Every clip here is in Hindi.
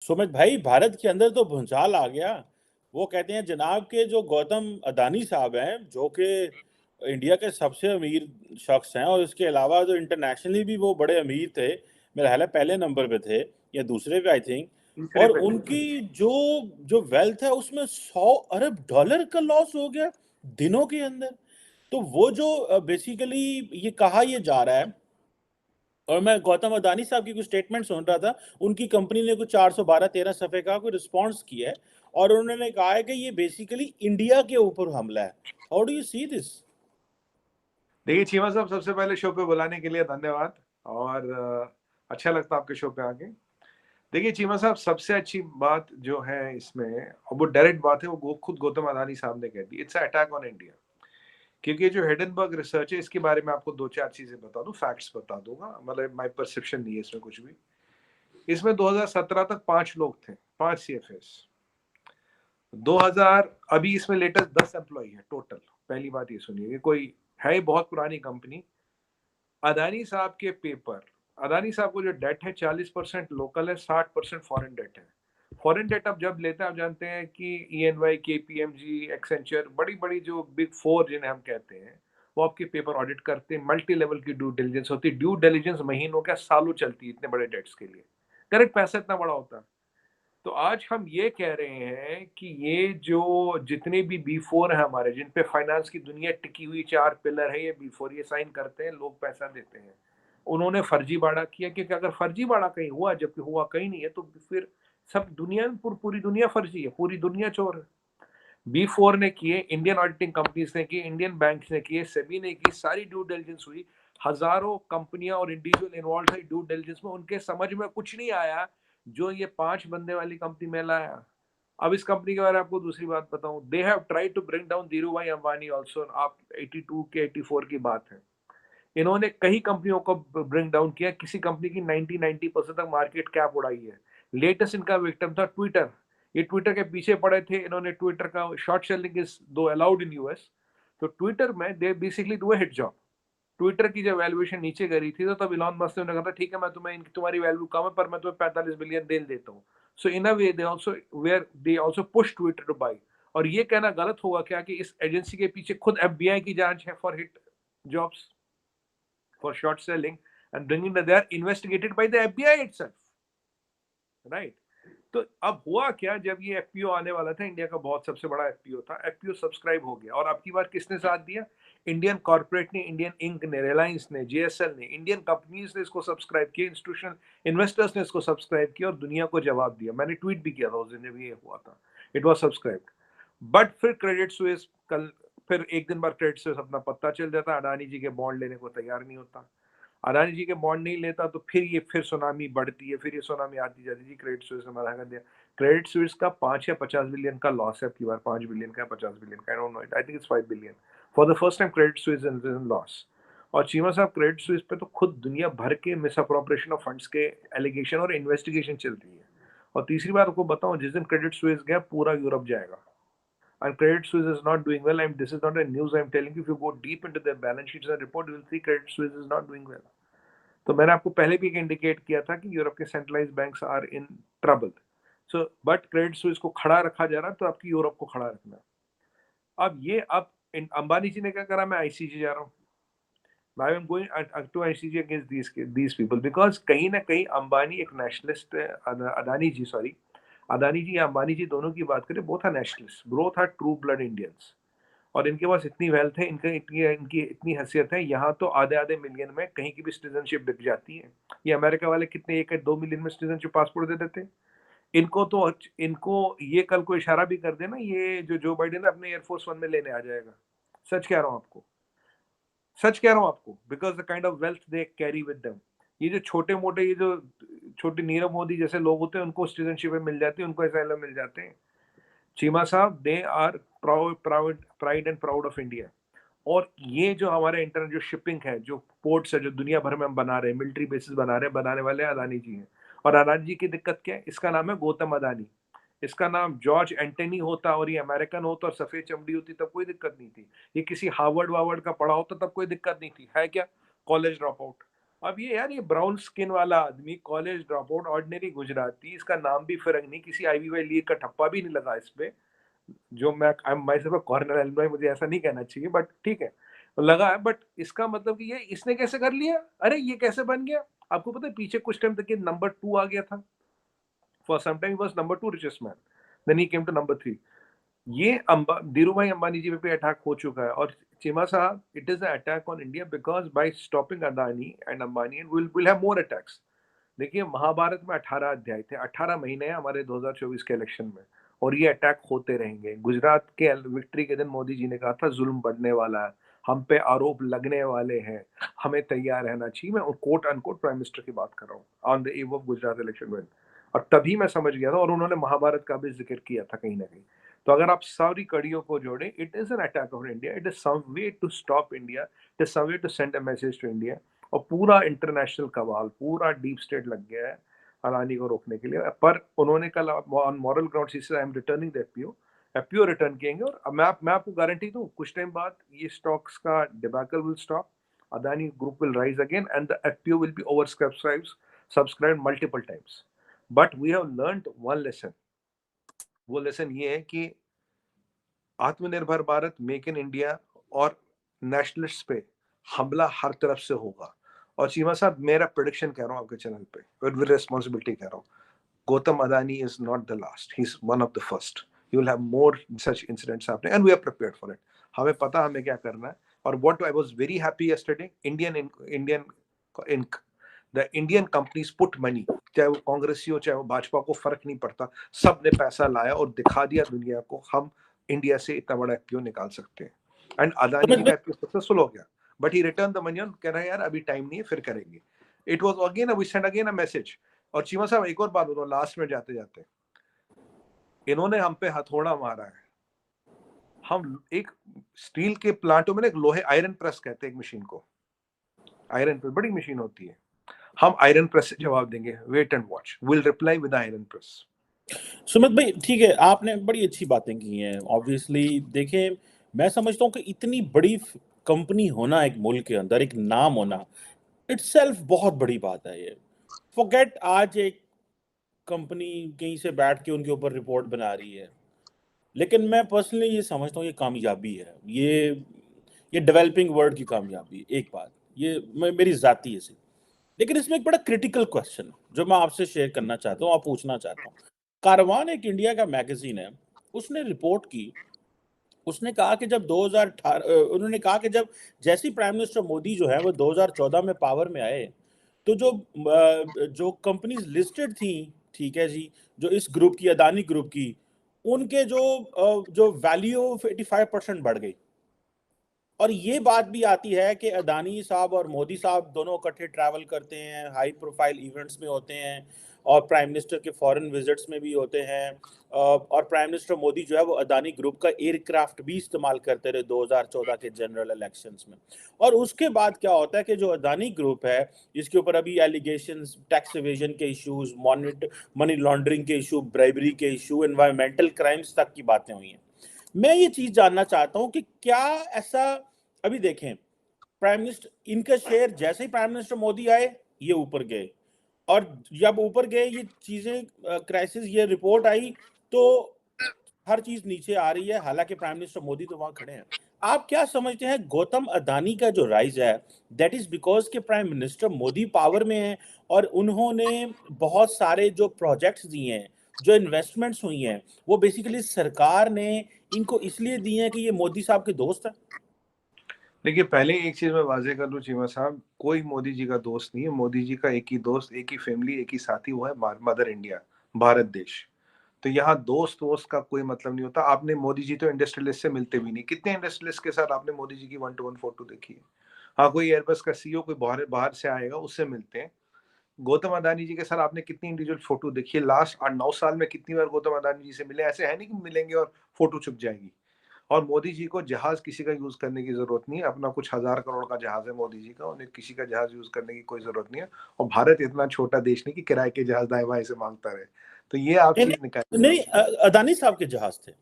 सुमित भाई, भारत के अंदर तो भूचाल आ गया। वो कहते हैं जनाब के जो गौतम अदानी साहब हैं, जो कि इंडिया के सबसे अमीर शख्स हैं, और इसके अलावा जो इंटरनेशनली भी वो बड़े अमीर थे। मेरा ख्याल है पहले नंबर पे थे या दूसरे पे, आई थिंक। तीसरे और पे थे। उनकी जो जो वेल्थ है उसमें $100 अरब का लॉस हो गया दिनों के अंदर। तो वो जो बेसिकली ये कहा ये जा रहा है, और मैं गौतम अदानी साहब की कुछ स्टेटमेंट सुन रहा था। उनकी कंपनी ने कुछ 412-13 सफ़े का कोई रिस्पॉन्स किया है, और उन्होंने कहा है कि ये बेसिकली इंडिया के ऊपर हमला है। How do you see this? देखिए चीमा साहब, सबसे पहले शो पे बुलाने के लिए धन्यवाद। और अच्छा लगता आपके शो पे आके। देखिए चीमा साहब, सबसे अच्छी बात जो है इसमें, और वो डायरेक्ट बात है, वो खुद गौतम अदानी साहब ने कह दी, इट्स अटैक ऑन इंडिया। क्योंकि ये जो हिडनबर्ग रिसर्च है, इसके बारे में आपको दो चार चीजें बता दूं, फैक्ट्स बता दूंगा, मतलब माय परसेप्शन नहीं है इसमें कुछ भी। इसमें 2017 तक 5 लोग थे, 5 CFAs। 2000 अभी इसमें लेटेस्ट 10 एम्प्लॉय है टोटल। पहली बात ये सुनिए, ये कोई है ही बहुत पुरानी कंपनी। अदानी साहब के पेपर, अदानी साहब को जो डेट है 40% लोकल है, 60% फॉरेन डेट है। फॉरेन डेट आप जब लेते हैं, आप जानते हैं कि ENY, KPMG, एक्सेंचर, बड़ी बड़ी जो बिग फोर जिन्हें हम कहते हैं, वो आपके पेपर ऑडिट करते हैं। मल्टी लेवल की ड्यू डिलिजेंस होती है। ड्यू डिलिजेंस महीनों क्या सालों चलती है इतने बड़े डेट्स के लिए। करेक्ट, पैसा इतना बड़ा होता है। तो आज हम ये कह रहे हैं कि ये जो जितने भी B4 है हमारे, जिन पे फाइनेंस की दुनिया टिकी हुई, 4 पिलर है ये B4, ये साइन करते हैं, लोग पैसा देते हैं, उन्होंने फर्जीवाड़ा किया। क्योंकि अगर फर्जीवाड़ा कहीं हुआ, जबकि हुआ कहीं नहीं है, तो फिर सब दुनिया में पूरी दुनिया फर्जी है, पूरी दुनिया चोर है। B4 ने किए, इंडियन ऑडिटिंग कंपनीज ने किए, इंडियन बैंक ने किए, सेबी ने की, सारी ड्यू डिलिजेंस हुई। हजारों कंपनियां और इंडिविजुअल इन्वॉल्व थे ड्यू डिलिजेंस में। उनके समझ में कुछ नहीं आया जो ये 5 बंदे वाली कंपनी में लाया। अब इस कंपनी के बारे में आपको दूसरी बात बताऊं, they have tried to bring down Dhiru bhai Ambani also. आप 82 के 84 की बात है, इन्होंने कई कंपनियों को ब्रिंग डाउन किया। किसी कंपनी की 90% तक मार्केट कैप उड़ाई है। लेटेस्ट इनका विक्टिम था ट्विटर। ये ट्विटर के पीछे पड़े थे इन्होंने। ट्विटर का शॉर्ट सेलिंग इज दो अलाउड इन US। तो ट्विटर में they basically do hit job. Twitter की जब वैल्यूएशन नीचे करी थी, तो तब इलॉन मस्क ने कहा था ठीक है, मैं तुम्हें, तुम्हारी वैल्यू कम है पर मैं तुम्हें 45 बिलियन दे देता हूँ। So in a way they also push Twitter to buy. और ये कहना गलत होगा क्या कि इस एजेंसी के पीछे खुद FBI की जांच है for hit jobs, for short selling and bringing that they are investigated by the FBI itself, right? तो अब हुआ क्या, जब ये FPO आने वाला था, इंडिया का बहुत सबसे बड़ा FPO था, FPO सब्सक्राइब हो गया। और अब की बार किसने साथ दिया? इंडियन कॉर्पोरेट ने, इंडियन इंक ने, रिलायंस ने, JSL ने, इंडियन कंपनीज ने इसको सब्सक्राइब किया, इंस्टीट्यूशनल इन्वेस्टर्स ने इसको सब्सक्राइब किया और दुनिया को जवाब दिया। मैंने ट्वीट भी किया था उस दिन जब ये हुआ था, इट वॉज सब्सक्राइब्ड। बट फिर क्रेडिट स्विस कल, फिर एक दिन बाद क्रेडिट स्विस अपना पत्ता चल जाता, अडानी जी के बॉन्ड लेने को तैयार नहीं होता। अडानी जी के बॉन्ड नहीं लेता तो फिर सुनामी बढ़ती है, फिर ये सुनामी आती जाती है। क्रेडिट स्विस ने मना कर दिया। क्रेडिट स्विस का 5 या 50 बिलियन का लॉस है। आपकी बार 5 बिलियन का, 50 बिलियन का, I don't know it, I think it's 5 billion. For the first time Credit Suisse is in loss. और चीमा साहब, क्रेडिट स्विस पे तो खुद दुनिया भर के मिस अप्रोप्रिएशन ऑफ फंड्स के एलिगेशन और इन्वेस्टिगेशन चल रही है। और तीसरी बात आपको बताऊं, जिस दिन क्रेडिट स्विस गया, पूरा यूरोप जाएगा। And Credit Suisse is not doing well. And this is not a news I'm telling you. If you go deep into their balance sheets and report, you will see Credit Suisse is not doing well. तो मैंने आपको पहले भी इंडिकेट किया था कि यूरोप के centralised banks are in trouble. So but Credit Suisse को खड़ा रखा जा रहा है, तो आपकी यूरोप को खड़ा रखना। अब अंबानी जी ने क्या करा, मैं ICJ जा रहा हूँ। I am going to ICJ against these people, because कहीं ना कहीं अंबानी एक नेशनलिस्ट है। अदानी जी या अंबानी जी दोनों की बात करें, both are nationalist, both are true blood Indians. और इनके पास इतनी वेल्थ है, इनका इतनी इनकी इतनी हैसियत है, यहाँ तो आधे आधे मिलियन में कहीं की भी सिटीजनशिप बिक जाती है। ये अमेरिका वाले कितने 1-2 मिलियन में सिटीजनशिप पासपोर्ट दे देते हैं। इनको ये कल को इशारा भी कर देना, ये जो बाइडेन अपने एयरफोर्स 1 में लेने आ जाएगा। सच कह रहा हूँ आपको, सच कह रहा हूँ आपको, because the kind of wealth they carry with them. ये जो छोटे मोटे, ये जो छोटे नीरव मोदी जैसे लोग होते हैं, उनको सिटीजनशिप मिल जाती है, उनको असाइलम मिल जाते हैं। चीमा साहब, they are pride and proud of India. और ये जो हमारे इंटरनेट जो शिपिंग है, जो पोर्ट्स है, जो दुनिया भर में हम बना रहे हैं, मिलिट्री बेसिस बना रहे हैं, बनाने वाले अदानी जी हैं। और अदानी जी की दिक्कत क्या है? इसका नाम है गौतम अदानी। इसका नाम जॉर्ज एंटनी होता और ये अमेरिकन होता और सफेद चमड़ी होती, तब कोई दिक्कत नहीं थी। ये किसी हार्वर्ड वावर्ड का पढ़ा होता, तब कोई दिक्कत नहीं थी। है क्या? College drop out. अब ये यार, ये ब्राउन स्किन वाला आदमी, college drop out, ordinary Gujarati, इसका नाम भी फर्क नहीं, किसी आईवी लीग का ठप्पा भी नहीं लगा इस पे, जो मैं I am myself corner employ, मुझे ऐसा नहीं कहना चाहिए बट ठीक है लगा है। बट इसका मतलब कि ये इसने कैसे कर लिया, अरे ये कैसे बन गया? आपको पता है पीछे कुछ टाइम तक ये नंबर 2 आ गया था, for some time was number 2 richest man, then he came to number 3। ये धीरू भाई अंबानी जी पे अटैक हो चुका है। और चीमा साहब, it is attack on India because by stopping Adani and Ambani will have more attacks. देखिए महाभारत में 18 अध्याय थे, 18 महीने हैं हमारे 2024 के इलेक्शन में, और ये अटैक होते रहेंगे। गुजरात के विक्ट्री के दिन मोदी जी ने कहा था जुल्म बढ़ने वाला है, हम पे आरोप लगने वाले हैं, हमें तैयार रहना चाहिए। मैं कोट अनकोट प्राइम मिनिस्टर की बात कर रहा हूँ on the eve of Gujarat election win. और तभी मैं समझ गया था, और उन्होंने महाभारत का भी जिक्र किया था कहीं ना कहीं। तो अगर आप सारी कड़ियों को जोड़ें, it is an attack on India, it is some way to stop India, it is some way to send a message to India. और पूरा इंटरनेशनल कवाल, पूरा डीप स्टेट लग गया है अदानी को रोकने के लिए। पर उन्होंने कल ऑन मॉरल ग्राउंड ही said I am returning the FPO, FPO return किएंगे। और मैं आपको गारंटी दूं, कुछ टाइम बाद ये स्टॉक्स का debacle will stop, Adani group will rise again and the FPO will be oversubscribed multiple times. But we have learned one lesson, वो लेसन ये है कि आत्मनिर्भर भारत, मेक इन इंडिया और नेशनलिस्ट पे हमला हर तरफ से होगा। और चीमा साहब, मेरा प्रेडिक्शन कह रहा हूँ आपके चैनल पे विद रिस्पॉन्सिबिलिटी कह रहा हूँ, Gautam Adani is not the last, he is one of the first. You will have more such incidents happening and we are prepared for it. हमें पता हमें क्या करना है। और what I was very happy yesterday, Indian Inc, the Indian companies put money, चाहे वो कांग्रेसी हो चाहे वो भाजपा को फर्क नहीं पड़ता, सब ने पैसा लाया और दिखा दिया दुनिया को हम इंडिया से इतना बड़ा एफपीओ निकाल सकते हैं। एंड अदानी जी का एफपीओ सक्सेसफुल हो गया, but he return the money, कह रहे हैं यार अभी टाइम नहीं है, फिर करेंगे। It was again we send again a message. और चीमा साहब एक और बात बताओ लास्ट में जाते जाते, इन्होंने हम पे हथौड़ा मारा है। हम एक स्टील के प्लांटों में ना एक लोहे, आयरन प्रेस कहते हैं एक मशीन को, आयरन प्रेस बड़ी मशीन होती है, हम आयरन प्रेस से जवाब देंगे, wait and watch, will reply with iron press. Sumit bhai ठीक है, आपने बड़ी अच्छी बातें की हैं। ऑब्वियसली देखिए, मैं समझता हूँ कि इतनी बड़ी कंपनी होना एक मुल्क के अंदर, एक नाम होना, इटसेल्फ बहुत बड़ी बात है। ये फॉरगेट आज एक कंपनी कहीं से बैठ के उनके ऊपर रिपोर्ट बना रही है, लेकिन मैं पर्सनली ये समझता हूँ ये कामयाबी है, ये डेवलपिंग वर्ल्ड की कामयाबी। एक बात ये मेरी ज़ाती है सी। लेकिन इसमें एक बड़ा क्रिटिकल क्वेश्चन जो मैं आपसे शेयर करना चाहता हूँ, आप पूछना चाहता हूँ। कारवान एक इंडिया का मैगजीन है, उसने रिपोर्ट की, उसने कहा कि जब 2018 उन्होंने कहा कि जब जैसे ही प्राइम मिनिस्टर मोदी जो है वो 2014 में पावर में आए, तो जो कंपनीज लिस्टेड थी, ठीक है जी, जो इस ग्रुप की, अदानी ग्रुप की, उनके जो वैल्यू 85% बढ़ गई। और ये बात भी आती है कि अदानी साहब और मोदी साहब दोनों इकट्ठे ट्रैवल करते हैं, हाई प्रोफाइल इवेंट्स में होते हैं, और प्राइम मिनिस्टर के फॉरेन विजिट्स में भी होते हैं। और प्राइम मिनिस्टर मोदी जो है वो अदानी ग्रुप का एयरक्राफ्ट भी इस्तेमाल करते रहे 2014 के जनरल इलेक्शंस में। और उसके बाद क्या होता है कि जो अदानी ग्रुप है, जिसके ऊपर अभी एलिगेशंस, टैक्स एवेजन के इश्यूज, मनी लॉन्ड्रिंग के इशू, ब्राइबरी के इशू, एनवायरमेंटल क्राइम्स तक की बातें हुई हैं। मैं ये चीज जानना चाहता हूं कि क्या ऐसा, अभी देखें, प्राइम मिनिस्टर, इनका शेयर जैसे ही प्राइम मिनिस्टर मोदी आए ये ऊपर गए, और जब ऊपर गए ये चीजें, क्राइसिस, ये रिपोर्ट आई, तो हर चीज नीचे आ रही है, हालांकि प्राइम मिनिस्टर मोदी तो वहां खड़े हैं। आप क्या समझते हैं गौतम अदानी का जो राइज है, दैट इज बिकॉज के प्राइम मिनिस्टर मोदी पावर में है, और उन्होंने बहुत सारे जो प्रोजेक्ट्स दिए हैं, जो इन्वेस्टमेंट्स हुई हैं, वो बेसिकली सरकार ने इनको इसलिए दिए हैं कि ये मोदी साहब के दोस्त हैं? देखिए पहले एक चीज मैं वाजे कर दूं चीमा साहब, कोई मोदी जी का दोस्त नहीं है। मोदी जी का एक ही दोस्त, एक ही फैमिली, एक ही साथी, वो है मदर इंडिया, भारत देश। तो यहाँ दोस्त वोस्त का कोई मतलब नहीं होता। आपने मोदी जी तो इंडस्ट्रियलिस्ट से मिलते भी नहीं, कितने इंडस्ट्रियलिस्ट के साथ आपने मोदी जी की 1-to-1 फोटो देखी है? हाँ, कोई एयरबस का सीईओ कोई बाहर बाहर से आएगा उससे मिलते हैं। गौतम अदानी जी के साथ आपने कितनी इंडिविजुअल फोटो देखी है लास्ट 8-9 साल में? कितनी बार गौतम अदानी जी से मिले? ऐसे है नहीं कि मिलेंगे और फोटो छुप जाएगी। और मोदी जी को जहाज किसी का यूज करने की जरूरत नहीं है, अपना कुछ 1000 करोड़ का जहाज है मोदी जी का, उन्हें किसी का जहाज यूज करने की कोई जरूरत नहीं है। और भारत इतना छोटा देश नहीं कि किराए के जहाज दाएं बाएं से मांगता रहे। तो ये आप नहीं चीज निकालिए। नहीं, अदानी साहब के जहाज थे।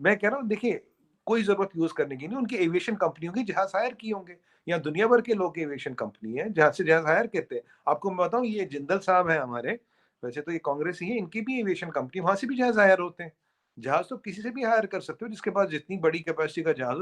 मैं कह रहा हूँ देखिए, कोई जरूरत यूज करने की नहीं, उनकी एविएशन कंपनियों की जहाज हायर किए होंगे। यहाँ दुनिया भर के लोग एविएशन कंपनी है जहां से जहाज हायर कहते हैं। आपको मैं बताऊं, ये जिंदल साहब है हमारे, वैसे तो ये कांग्रेस ही है, इनकी भी एविएशन कंपनी, वहां से भी जहाज हायर होते हैं। जहाज तो किसी से भी हायर कर सकते हो जिसके पास जितनी बड़ी कैपेसिटी का जहाज हो।